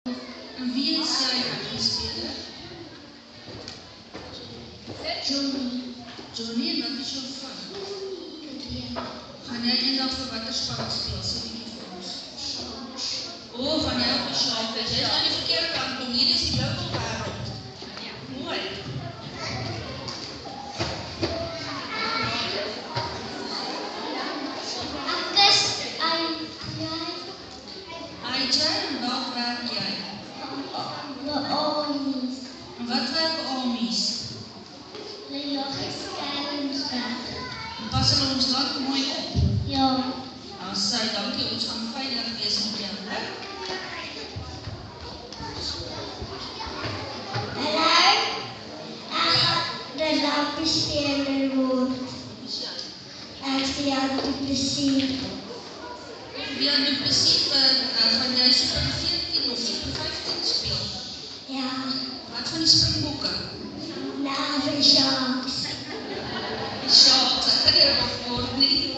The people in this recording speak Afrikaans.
En wie is jy speler? Johnny, en wat is jou van? Gaan jy eendag vir watter span speel? Sê bietjie vir ons. Gaan jy op die Sharks? Jy is aan die verkeerde kant kom, hier is die blauwe wêreld. Mooi. AJ, en waar werk jy? En wat werk Amies? En pas hulle ons dalk mooi op? Ja. Dan sê dankie, ons gaan veilig wees met jou, hè? Hallo, ek gaan de rugby-speler word. Ek sê jou die plesier. Ja, du Plessis, gaan jy Super 14 of Super 15 speel? Ja, Wat van die Springbokke? nou vir Sharks. Die Sharks, ek kan nie word nie.